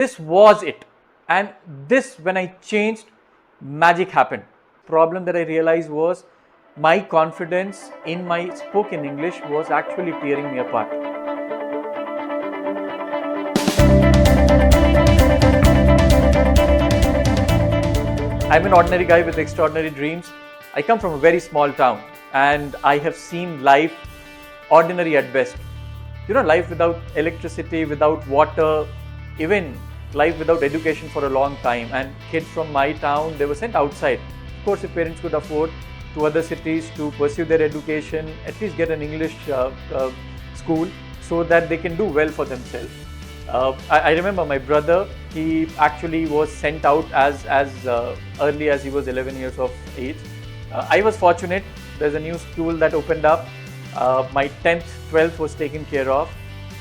This was it. And this, when I changed, magic happened. Problem that I realized was my confidence in my spoken English was actually tearing me apart. I'm an ordinary guy with extraordinary dreams. I come from a very small town and I have seen life ordinary at best. You know, life without electricity, without water, even life without education for a long time. And kids from my town, they were sent outside. Of course, if parents could afford, to other cities to pursue their education, at least get an English school so that they can do well for themselves. I remember my brother, he actually was sent out as early as he was 11 years of age. I was fortunate, there's a new school that opened up. My 10th, 12th was taken care of,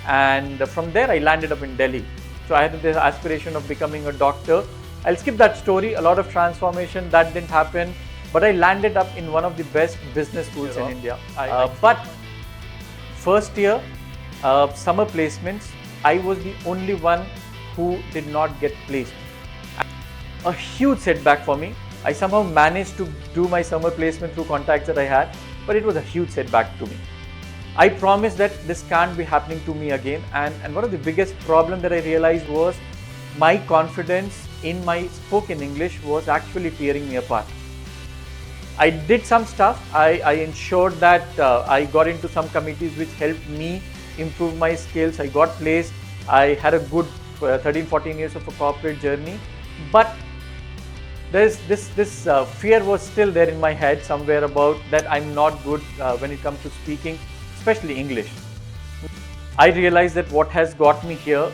and from there I landed up in Delhi. So I had this aspiration of becoming a doctor. I'll skip that story, a lot of transformation, that didn't happen, but I landed up in one of the best business schools in India. But first year, summer placements, I was the only one who did not get placed. A huge setback for me. I somehow managed to do my summer placement through contacts that I had, but it was a huge setback to me. I promised that this can't be happening to me again, and one of the biggest problem that I realized was my confidence in my spoken English was actually tearing me apart. I did some stuff. I ensured that I got into some committees which helped me improve my skills. I got placed. I had a good 13-14 years of a corporate journey, but there's this fear was still there in my head somewhere about that I'm not good when it comes to speaking, especially English. I realized that what has got me here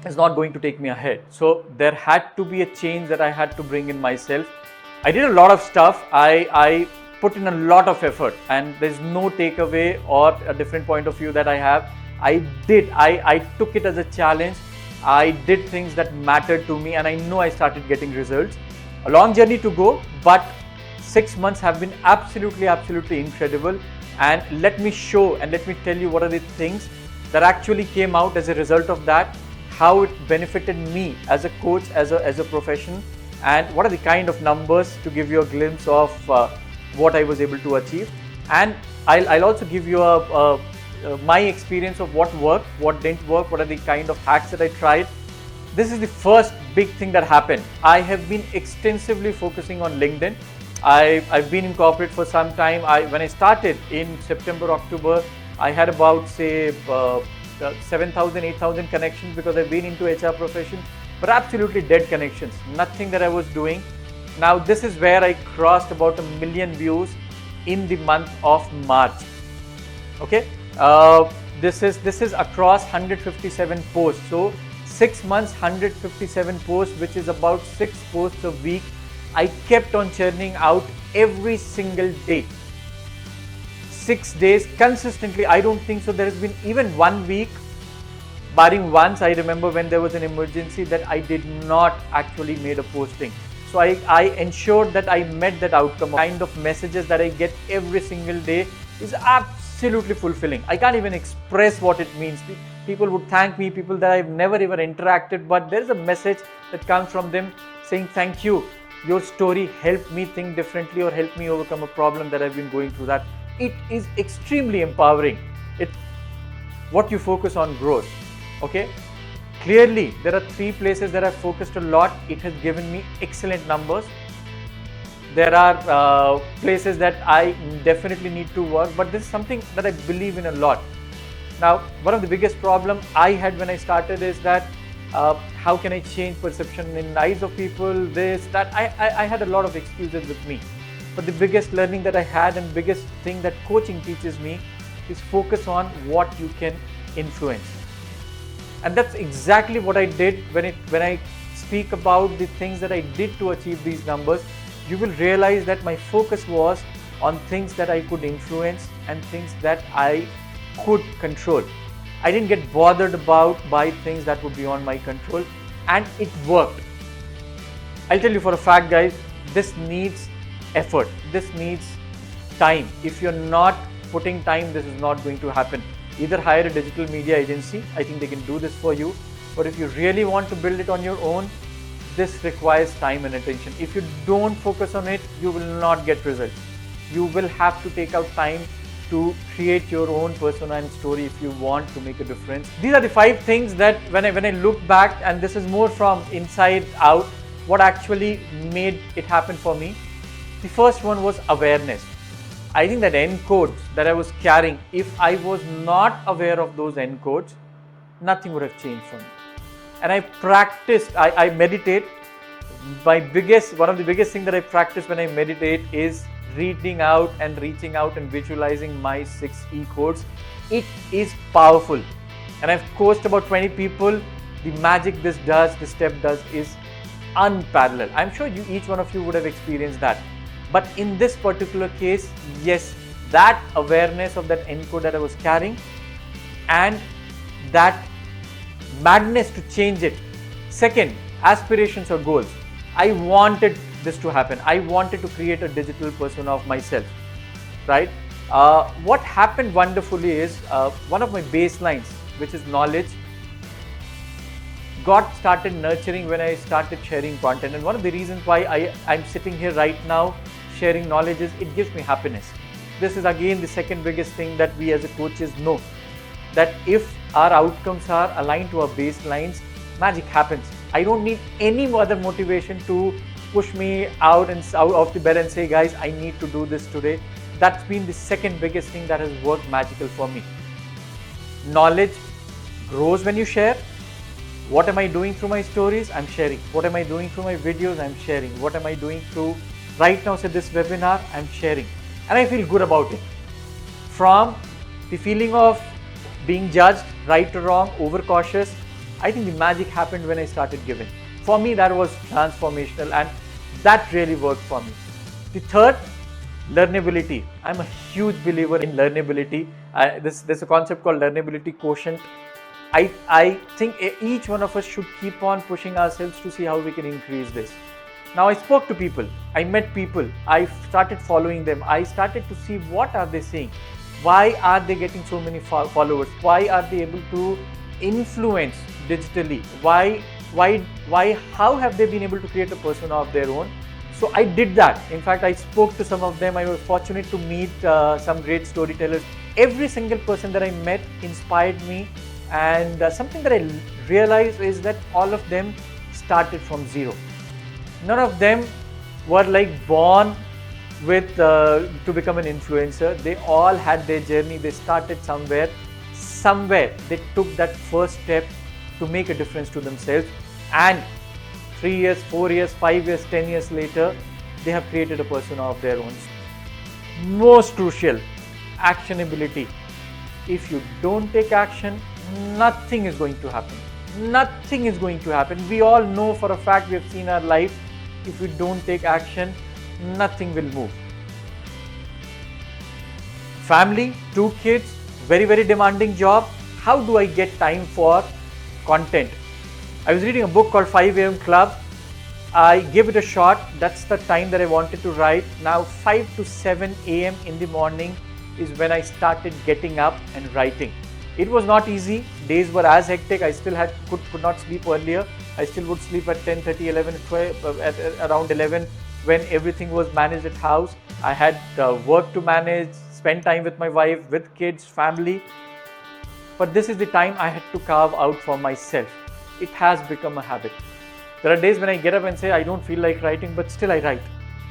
is not going to take me ahead. So there had to be a change that I had to bring in myself. I did a lot of stuff. I put in a lot of effort, and there's no takeaway or a different point of view that I have. I took it as a challenge. I did things that mattered to me, and I know I started getting results. A long journey to go, but 6 months have been absolutely incredible. And let me show and let me tell you what are the things that actually came out as a result of that, how it benefited me as a coach, as a profession, and what are the kind of numbers to give you a glimpse of what I was able to achieve. And I'll also give you my experience of what worked, what didn't work, what are the kind of hacks that I tried. This is the first big thing that happened. I have been extensively focusing on LinkedIn. I've been in corporate for some time. When I started in September, October, I had about say 7,000, 8,000 connections because I've been into HR profession, but absolutely dead connections, nothing that I was doing. Now this is where I crossed about 1 million views in the month of March. Okay, this is across 157 posts. So 6 months, 157 posts, which is about 6 posts a week. I kept on churning out every single day, 6 days consistently. I don't think so there has been even 1 week, barring once, I remember when there was an emergency, that I did not actually made a posting. So I ensured that I met that outcome. The kind of messages that I get every single day is absolutely fulfilling. I can't even express what it means. People would thank me, people that I've never ever interacted, but there's a message that comes from them saying, thank you. Your story helped me think differently or helped me overcome a problem that I've been going through. That it is extremely empowering. What you focus on grows. Okay, clearly there are 3 places that I've focused a lot. It has given me excellent numbers. There are places that I definitely need to work, but this is something that I believe in a lot. Now, one of the biggest problem I had when I started is that how can I change perception in the eyes of people, this, that. I had a lot of excuses with me. But the biggest learning that I had and biggest thing that coaching teaches me is focus on what you can influence. And that's exactly what I did when I speak about the things that I did to achieve these numbers. You will realize that my focus was on things that I could influence and things that I could control. I didn't get bothered by things that were beyond my control, and it worked. I'll tell you for a fact, guys, this needs effort. This needs time. If you're not putting time, this is not going to happen. Either hire a digital media agency, I think they can do this for you. But if you really want to build it on your own, this requires time and attention. If you don't focus on it, you will not get results. You will have to take out time to create your own persona and story if you want to make a difference. These are the 5 things that when I look back, and this is more from inside out, what actually made it happen for me. The first one was awareness. I think that encodes that I was carrying, if I was not aware of those encodes, nothing would have changed for me. And I practiced, I meditate. One of the biggest things that I practice when I meditate is reading out and reaching out and visualizing my 6 E codes. It is powerful. And I've coached about 20 people. The magic this step does is unparalleled. I'm sure each one of you would have experienced that. But in this particular case, yes, that awareness of that encode that I was carrying and that madness to change it. Second, aspirations or goals. I wanted this to happen. I wanted to create a digital persona of myself, right? What happened wonderfully is one of my baselines, which is knowledge, got started nurturing when I started sharing content. And one of the reasons why I'm sitting here right now sharing knowledge is it gives me happiness. This is again the second biggest thing that we as a coaches know, that if our outcomes are aligned to our baselines, magic happens. I don't need any other motivation to push me out of the bed and say, guys, I need to do this today. That's been the second biggest thing that has worked magical for me. Knowledge grows when you share. What am I doing through my stories? I'm sharing. What am I doing through my videos? I'm sharing. What am I doing through right now, say this webinar? I'm sharing. And I feel good about it. From the feeling of being judged, right or wrong, overcautious, I think the magic happened when I started giving. For me, that was transformational and that really worked for me. The third, learnability. I'm a huge believer in learnability. There's a concept called learnability quotient. I think each one of us should keep on pushing ourselves to see how we can increase this. Now I spoke to people, I met people, I started following them, I started to see what are they saying, why are they getting so many followers, why are they able to influence digitally, how have they been able to create a persona of their own. So I did that. In fact, I spoke to some of them. I was fortunate to meet some great storytellers. Every single person that I met inspired me, and something that I realized is that all of them started from zero. None of them were like born with to become an influencer. They all had their journey. They started somewhere they took that first step to make a difference to themselves, and 3 years, 4 years, 5 years, 10 years later, they have created a persona of their own. Most crucial, actionability. If you don't take action, nothing is going to happen. Nothing is going to happen. We all know for a fact, we have seen our life. If we don't take action, nothing will move. Family, 2 kids, very, very demanding job. How do I get time for content? I was reading a book called 5 AM Club. I gave it a shot. That's the time that I wanted to write. Now 5 to 7 AM in the morning is when I started getting up and writing. It was not easy. Days were as hectic. I still could not sleep earlier. I still would sleep at 10:30, 11, 12, at around 11 when everything was managed at house. I had work to manage, spend time with my wife, with kids, family. But this is the time I had to carve out for myself. It has become a habit. There are days when I get up and say, I don't feel like writing, but still I write.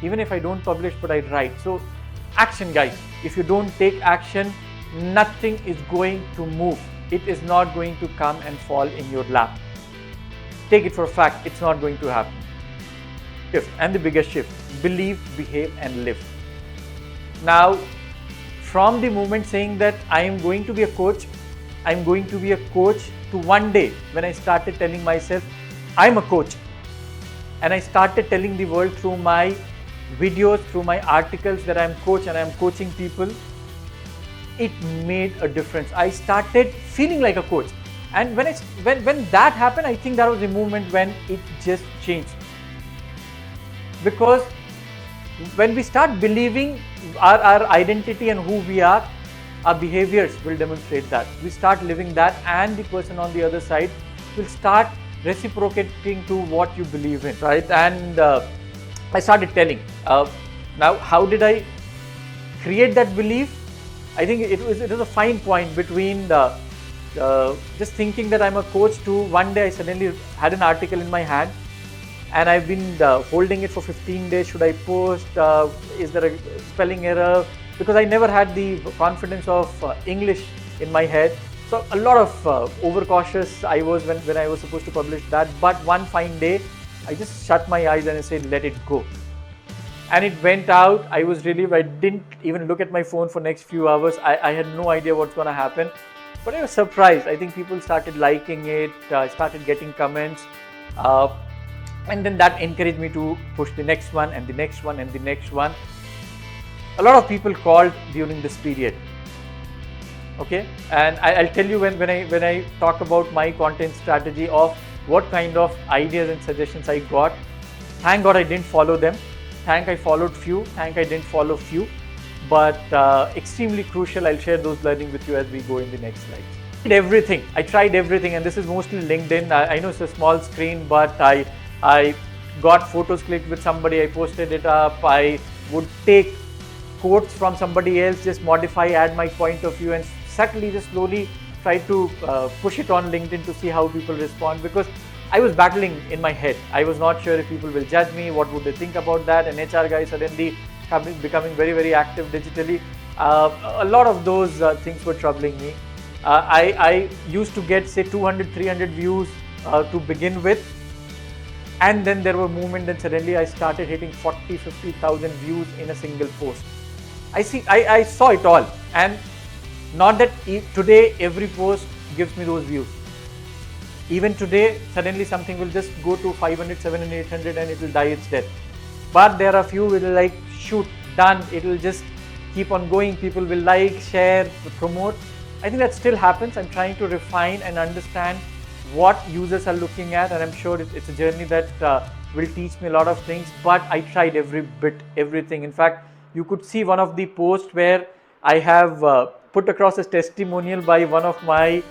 Even if I don't publish, but I write. So action, guys. If you don't take action, nothing is going to move. It is not going to come and fall in your lap. Take it for a fact, it's not going to happen. Shift, and the biggest shift, believe, behave and live. Now, from the moment saying that I am going to be a coach, I'm going to be a coach, to one day when I started telling myself, I'm a coach. And I started telling the world through my videos, through my articles that I'm coach and I'm coaching people. It made a difference. I started feeling like a coach. And when that happened, I think that was the moment when it just changed. Because when we start believing our identity and who we are, our behaviors will demonstrate that. We start living that, and the person on the other side will start reciprocating to what you believe in, right? And I started telling. Now, how did I create that belief? I think it was a fine point between just thinking that I'm a coach to one day I suddenly had an article in my hand and I've been holding it for 15 days. Should I post? Is there a spelling error? Because I never had the confidence of English in my head. So a lot of overcautious I was when I was supposed to publish that. But one fine day, I just shut my eyes and I said, let it go. And it went out. I was relieved. I didn't even look at my phone for next few hours. I had no idea what's going to happen. But I was surprised. I think people started liking it, started getting comments. And then that encouraged me to push the next one and the next one and the next one. A lot of people called during this period. Okay, and I'll tell you when I talk about my content strategy of what kind of ideas and suggestions I got. Thank God I didn't follow them. Thank I followed few. Thank I didn't follow few. But extremely crucial. I'll share those learnings with you as we go in the next slides. I tried everything, and this is mostly LinkedIn. I know it's a small screen, but I got photos clicked with somebody. I posted it up. I would take quotes from somebody else, just modify, add my point of view, and subtly, just slowly try to push it on LinkedIn to see how people respond, because I was battling in my head. I was not sure if people will judge me, what would they think about that. An HR guy suddenly becoming very, very active digitally. A lot of those things were troubling me. I used to get say 200, 300 views to begin with. And then there were movements and suddenly I started hitting 40, 50,000 views in a single post. I saw it all. And not that today every post gives me those views. Even today, suddenly something will just go to 500, 700, 800 and it will die its death. But there are few will like, shoot, done, it will just keep on going. People will like, share, promote. I think that still happens. I'm trying to refine and understand what users are looking at, and I'm sure it's a journey that will teach me a lot of things, but I tried everything. In fact, you could see one of the posts where I have put across a testimonial by one of my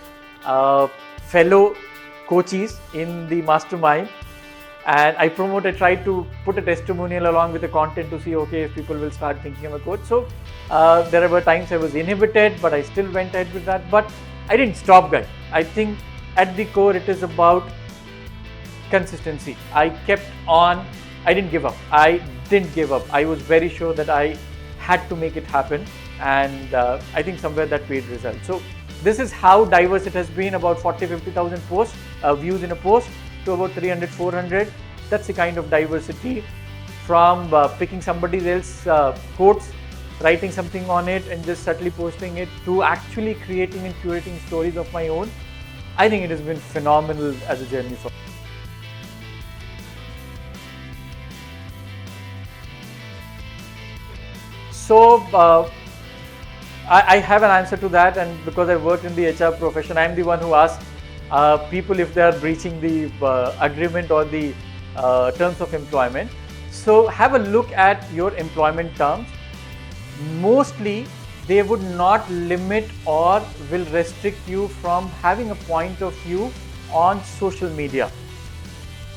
fellow coaches in the mastermind, and I tried to put a testimonial along with the content to see, okay, if people will start thinking I'm a coach. So there were times I was inhibited, but I still went ahead with that. But I didn't stop, guys. I think at the core, it is about consistency. I kept on. I didn't give up. I was very sure that I had to make it happen, and I think somewhere that paid results. So this is how diverse it has been. About 40, 50,000 posts, views in a post, to about 300, 400. That's the kind of diversity, from picking somebody else's quotes, writing something on it and just subtly posting it, to actually creating and curating stories of my own. I think it has been phenomenal as a journey for me. So I have an answer to that, and because I worked in the HR profession, I am the one who asks people if they are breaching the agreement or the terms of employment. So have a look at your employment terms. Mostly they would not limit or will restrict you from having a point of view on social media.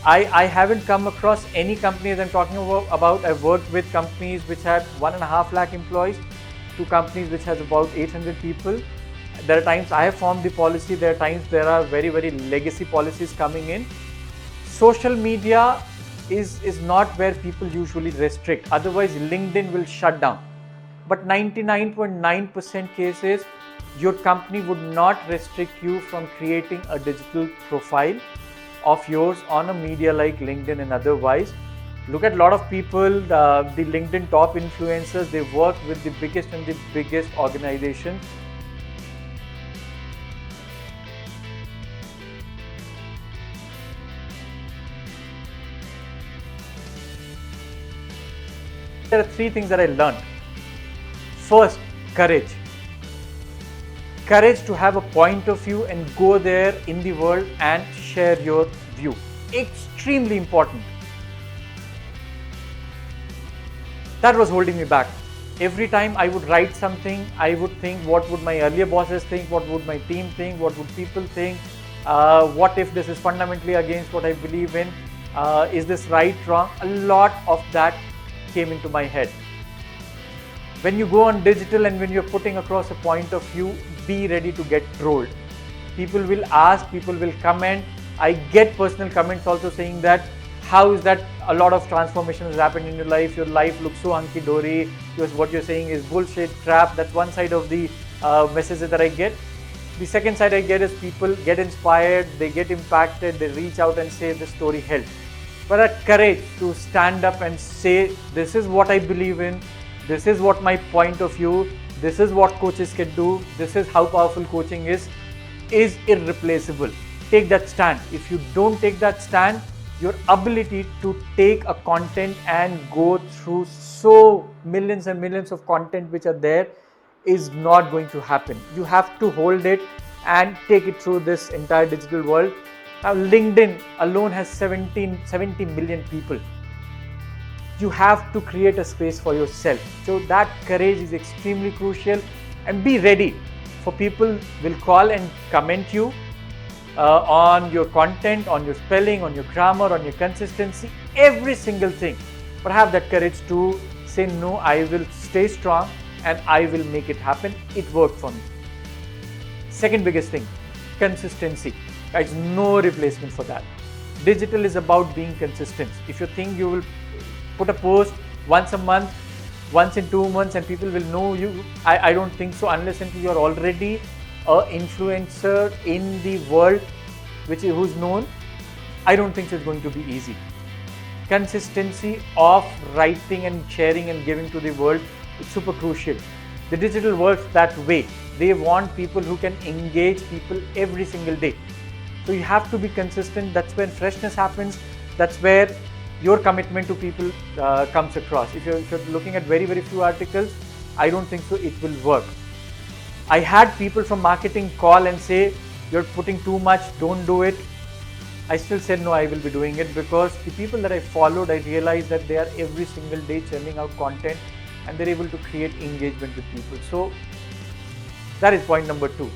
I haven't come across any companies I'm talking about. I've worked with companies which had 1.5 lakh employees to companies which has about 800 people. There are times I have formed the policy. There are times there are very, very legacy policies coming in. Social media is not where people usually restrict. Otherwise, LinkedIn will shut down. But 99.9% cases, your company would not restrict you from creating a digital profile of yours on a media like LinkedIn and otherwise. Look at a lot of people, the LinkedIn top influencers, they work with the biggest and the biggest organizations. There are 3 things that I learned. First, courage. Courage to have a point of view and go there in the world and share your view. Extremely important. That was holding me back. Every time I would write something, I would think, what would my earlier bosses think? What would my team think? What would people think? What if this is fundamentally against what I believe in? Is this right, wrong? A lot of that came into my head. When you go on digital and when you're putting across a point of view, be ready to get trolled. People will ask, people will comment. I get personal comments also saying that, how is that a lot of transformation has happened in your life looks so hunky-dory, because what you're saying is bullshit, crap. That's one side of the messages that I get. The second side I get is people get inspired, they get impacted, they reach out and say this story helped. But that courage to stand up and say, this is what I believe in, this is what my point of view, this is what coaches can do, this is how powerful coaching is irreplaceable. Take that stand. If you don't take that stand, your ability to take a content and go through so millions and millions of content which are there is not going to happen. You have to hold it and take it through this entire digital world. Now, LinkedIn alone has 70 million people. You have to create a space for yourself. So that courage is extremely crucial, and be ready for people will call and comment you on your content, on your spelling, on your grammar, on your consistency, every single thing. But have that courage to say, no, I will stay strong and I will make it happen. It worked for me. Second biggest thing, consistency. Guys, no replacement for that. Digital is about being consistent. If you think you will put a post once a month, once in 2 months, and people will know you, I don't think so, unless until you are already an influencer in the world who's known. I don't think it's going to be easy. Consistency of writing and sharing and giving to the world is super crucial. The digital works that way. They want people who can engage people every single day. So you have to be consistent. That's when freshness happens. That's where your commitment to people comes across. If you're looking at very, very few articles, I don't think so it will work. I had people from marketing call and say, you're putting too much, don't do it. I still said no, I will be doing it, because the people that I followed, I realized that they are every single day churning out content and they're able to create engagement with people. So that is point number 2.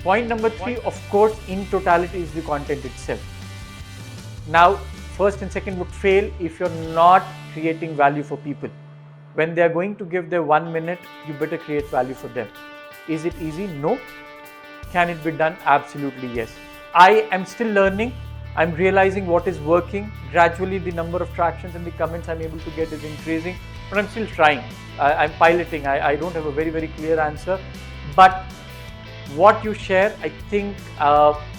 Point number 3, of course, in totality is the content itself. Now, first and second would fail if you're not creating value for people. When they are going to give their 1 minute, you better create value for them. Is it easy? No. Can it be done? Absolutely yes. I am still learning. I'm realizing what is working. Gradually, the number of tractions and the comments I'm able to get is increasing, but I'm still trying. I'm piloting. I don't have a very, very clear answer. But what you share, I think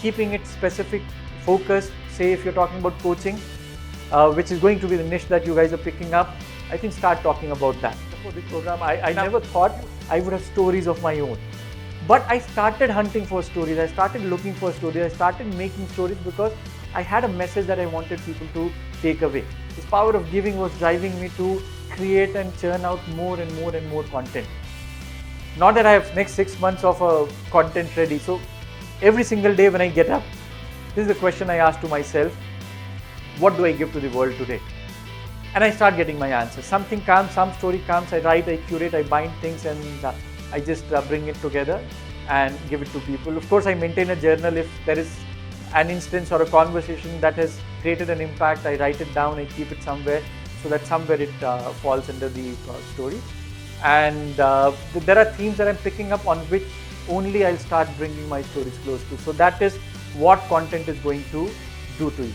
keeping it specific, focused, say if you're talking about coaching, which is going to be the niche that you guys are picking up, I think start talking about that. For the program, I never thought I would have stories of my own. But I started hunting for stories, I started looking for stories, I started making stories because I had a message that I wanted people to take away. This power of giving was driving me to create and churn out more and more and more content. Not that I have next 6 months of content ready. So every single day when I get up, this is the question I ask to myself, what do I give to the world today? And I start getting my answers. Something comes, some story comes, I write, I curate, I bind things, and I just bring it together and give it to people. Of course, I maintain a journal. If there is an instance or a conversation that has created an impact, I write it down, I keep it somewhere, so that somewhere it falls under the story. And there are themes that I'm picking up on which only I'll start bringing my stories close to. So that is what content is going to do to you.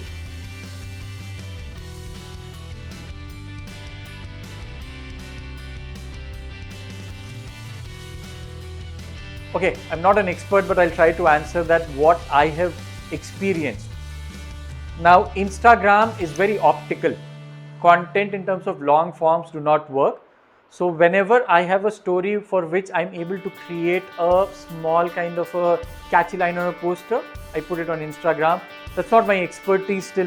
Okay, I'm not an expert, but I'll try to answer that what I have experienced. Now, Instagram is very optical. Content in terms of long forms do not work. So whenever I have a story for which I'm able to create a small kind of a catchy line on a poster, I put it on Instagram. That's not my expertise still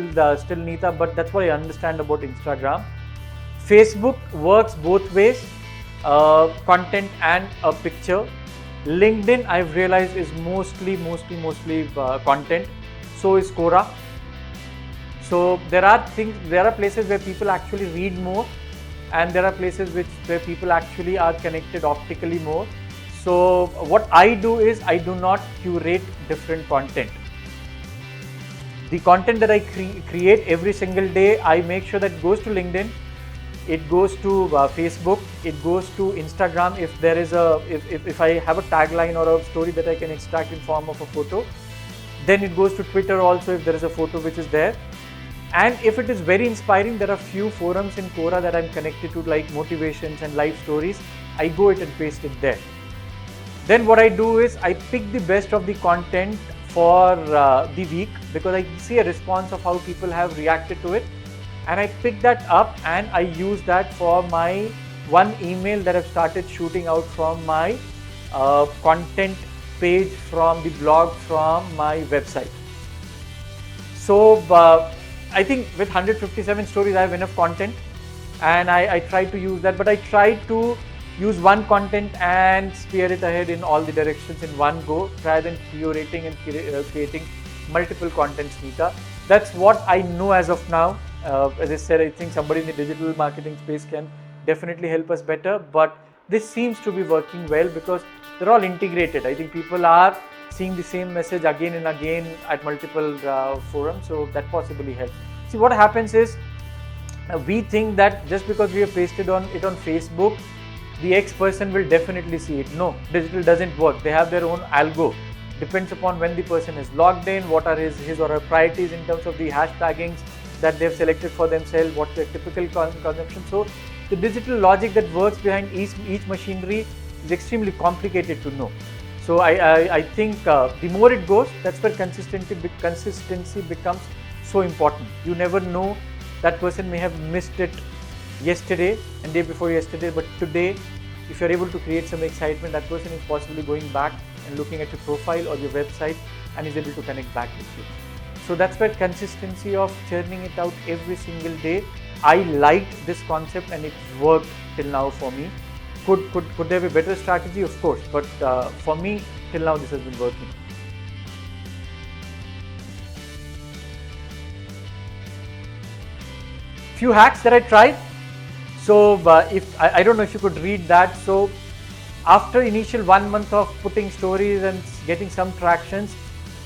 Nita, but that's what I understand about Instagram. Facebook works both ways, content and a picture. LinkedIn, I've realized, is mostly content. So is Quora. So there are places where people actually read more, and there are places where people actually are connected optically more. So what I do is I do not curate different content. The content that I create every single day, I make sure that goes to LinkedIn, it goes to Facebook, it goes to Instagram. If there is if I have a tagline or a story that I can extract in form of a photo, then it goes to Twitter also if there is a photo which is there. And if it is very inspiring, there are few forums in Quora that I'm connected to, like motivations and life stories. I go it and paste it there. Then what I do is I pick the best of the content for the week, because I see a response of how people have reacted to it, and I pick that up and I use that for my one email that I've started shooting out from my content page from the blog from my website. So I think with 157 stories I have enough content, and I try to use that, but I try to use one content and spear it ahead in all the directions in one go, rather than curating and creating multiple contents, Meeta. That's what I know as of now. As I said, I think somebody in the digital marketing space can definitely help us better, but this seems to be working well because they're all integrated. I think people are seeing the same message again and again at multiple forums, so that possibly helps. See, what happens is we think that just because we have pasted it on Facebook, the X person will definitely see it. No, digital doesn't work. They have their own algo. Depends upon when the person is logged in, what are his or her priorities in terms of the hashtaggings that they've selected for themselves, what's their typical consumption. So the digital logic that works behind each machinery is extremely complicated to know. So I think the more it goes, that's where consistency becomes so important. You never know, that person may have missed it yesterday and day before yesterday, but today, if you're able to create some excitement, that person is possibly going back and looking at your profile or your website and is able to connect back with you. So that's where consistency of churning it out every single day. I liked this concept and it worked till now for me. Could there be a better strategy? Of course, but for me, till now this has been working. Few hacks that I tried. So if I don't know if you could read that. So after initial 1 month of putting stories and getting some tractions,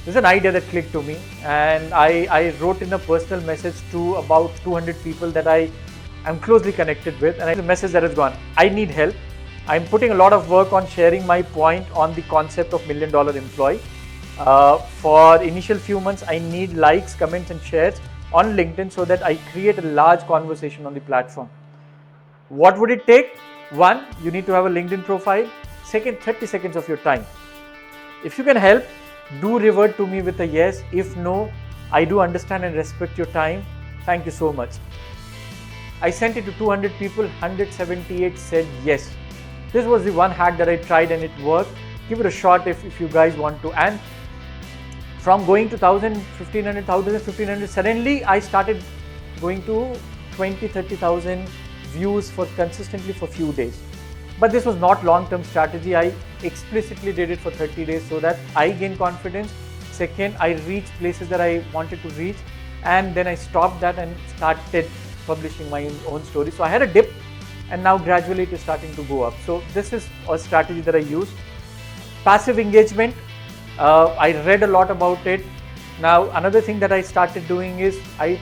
there's an idea that clicked to me, and I wrote in a personal message to about 200 people that I am closely connected with, and the message that has gone, I need help. I'm putting a lot of work on sharing my point on the concept of $1 million employee. For initial few months, I need likes, comments and shares on LinkedIn so that I create a large conversation on the platform. What would it take? One, you need to have a LinkedIn profile. Second, 30 seconds of your time. If you can help, do revert to me with a yes. If no, I do understand and respect your time. Thank you so much. I sent it to 200 people, 178 said yes. This was the one hack that I tried and it worked. Give it a shot if you guys want to. And from going to 1,000, 1,500, 1,000, 1,500, suddenly I started going to 20, 30,000 views consistently for few days. But this was not long-term strategy. I explicitly did it for 30 days so that I gain confidence. Second, I reached places that I wanted to reach, and then I stopped that and started publishing my own story. So I had a dip, and now gradually it is starting to go up. So this is a strategy that I use. Passive engagement, I read a lot about it. Now another thing that I started doing is I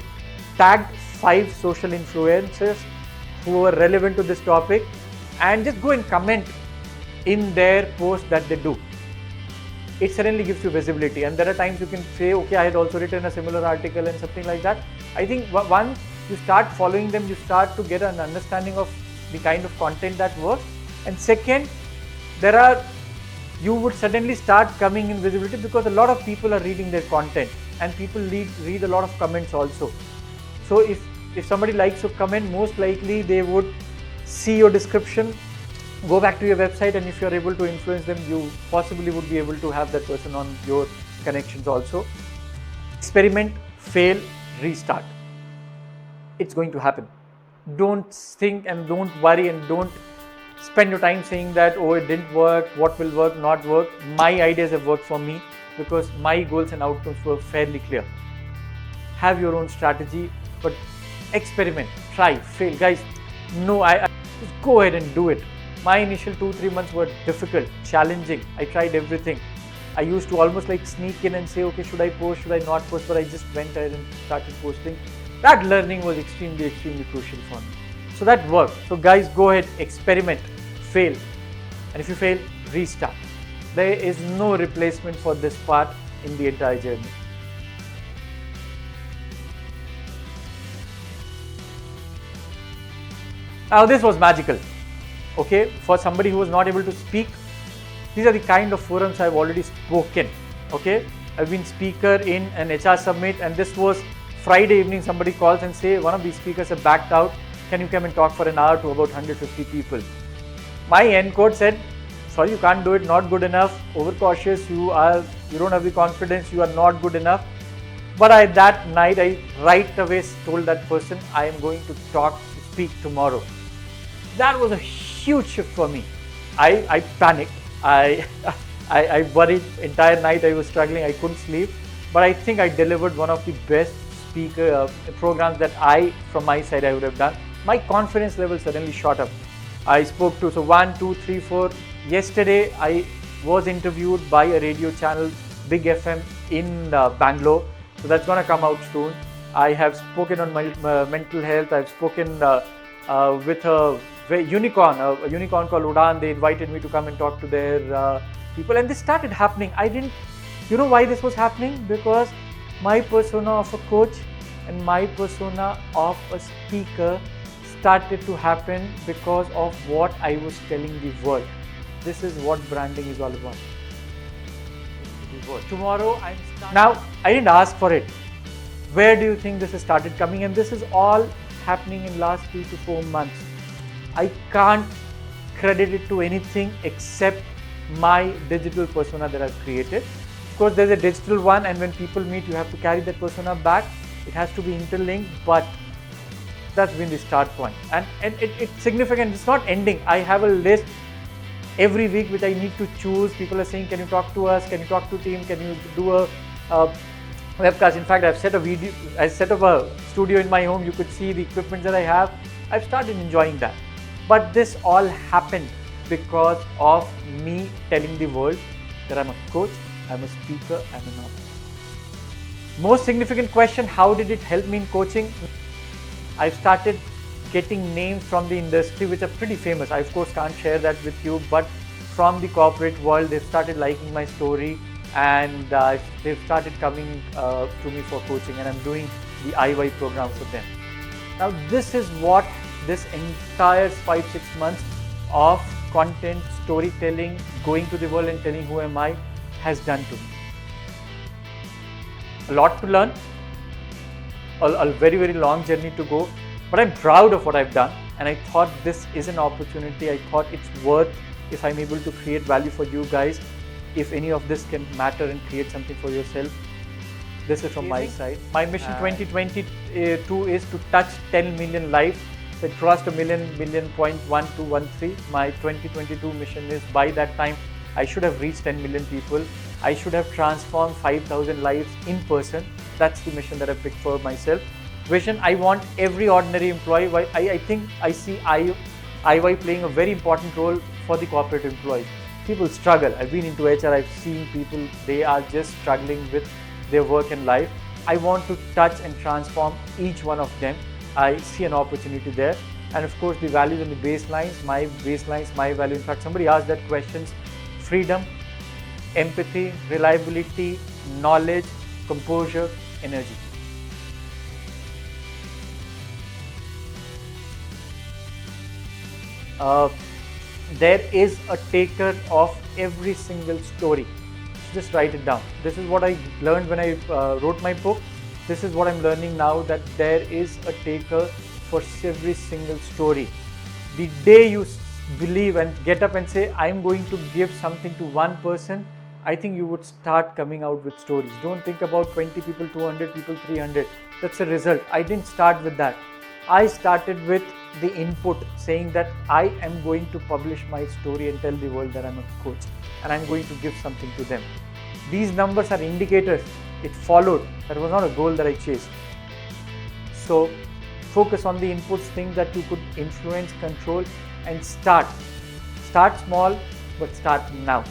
tagged 5 social influencers who are relevant to this topic, and just go and comment in their post that they do. It suddenly gives you visibility, and there are times you can say, okay, I had also written a similar article and something like that. I think once you start following them, you start to get an understanding of the kind of content that works. And second, you would suddenly start coming in visibility because a lot of people are reading their content, and people read a lot of comments also. So if somebody likes your comment, most likely they would see your description, go back to your website, and if you're able to influence them, you possibly would be able to have that person on your connections also. Experiment, fail, restart. It's going to happen. Don't think and don't worry and don't spend your time saying that, oh, it didn't work, what will work, not work. My ideas have worked for me because my goals and outcomes were fairly clear. Have your own strategy, but experiment, try, fail. Guys, no, just go ahead and do it. My initial 2-3 months were difficult, challenging. I tried everything. I used to almost like sneak in and say, okay, should I post, should I not post? But I just went ahead and started posting. That learning was extremely crucial for me. So that worked. So guys, go ahead, experiment, fail. And if you fail, restart. There is no replacement for this part in the entire journey. Now this was magical. Okay, for somebody who was not able to speak, these are the kind of forums I've already spoken. Okay, I've been speaker in an HR summit, and this was Friday evening. Somebody calls and say one of these speakers have backed out. Can you come and talk for an hour to about 150 people? My end code said, sorry, you can't do it, not good enough, overcautious, you don't have the confidence, you are not good enough. But that night, I right away told that person, I am going to speak tomorrow. That was a huge shift for me. I panicked. I worried entire night. I was struggling. I couldn't sleep. But I think I delivered one of the best speaker programs that from my side, I would have done. My confidence level suddenly shot up. I spoke to 1, 2, 3, 4. Yesterday, I was interviewed by a radio channel, Big FM in Bangalore. So that's going to come out soon. I have spoken on my mental health. I've spoken with a unicorn called Udan. They invited me to come and talk to their people, and this started happening. You know why this was happening? Because my persona of a coach and my persona of a speaker started to happen because of what I was telling the world. This is what branding is all about. Tomorrow I'm starting. Now, I didn't ask for it. Where do you think this has started coming? And this is all happening in last 3 to 4 months. I can't credit it to anything except my digital persona that I've created. Of course, there's a digital one, and when people meet, you have to carry that persona back. It has to be interlinked, but that's been the start point. And it's significant. It's not ending. I have a list every week which I need to choose. People are saying, can you talk to us? Can you talk to team? Can you do a webcast? In fact, I've set up a studio in my home. You could see the equipment that I have. I've started enjoying that. But this all happened because of me telling the world that I'm a coach, I'm a speaker, I'm an author. Most significant question, how did it help me in coaching? I've started getting names from the industry which are pretty famous. I of course can't share that with you, but from the corporate world, they've started liking my story, and they've started coming to me for coaching, and I'm doing the IY program for them. Now this is what this entire 5-6 months of content, storytelling, going to the world and telling who am I has done to me. A lot to learn, a very, very long journey to go, but I'm proud of what I've done, and I thought this is an opportunity. I thought it's worth, if I'm able to create value for you guys, if any of this can matter and create something for yourself. This is from my side. My mission 2022 is to touch 10 million lives. So I crossed a million, 0.1213. My 2022 mission is, by that time, I should have reached 10 million people. I should have transformed 5,000 lives in person. That's the mission that I picked for myself. Vision, I want every ordinary employee. I think I see IY playing a very important role for the corporate employees. People struggle. I've been into HR, I've seen people, they are just struggling with their work and life. I want to touch and transform each one of them. I see an opportunity there. And of course, the values and the baselines, my value. In fact, somebody asked that questions: freedom, empathy, reliability, knowledge, composure, energy. There is a taker of every single story. Just write it down. This is what I learned when I wrote my book. This is what I'm learning now, that there is a taker for every single story. The day you believe and get up and say, I'm going to give something to one person, I think you would start coming out with stories. Don't think about 20 people, 200 people, 300. That's a result. I didn't start with that. I started with the input saying that I am going to publish my story and tell the world that I'm a coach, and I'm going to give something to them. These numbers are indicators. It followed. That was not a goal that I chased. So focus on the inputs, things that you could influence, control, and start. Start small, but start now.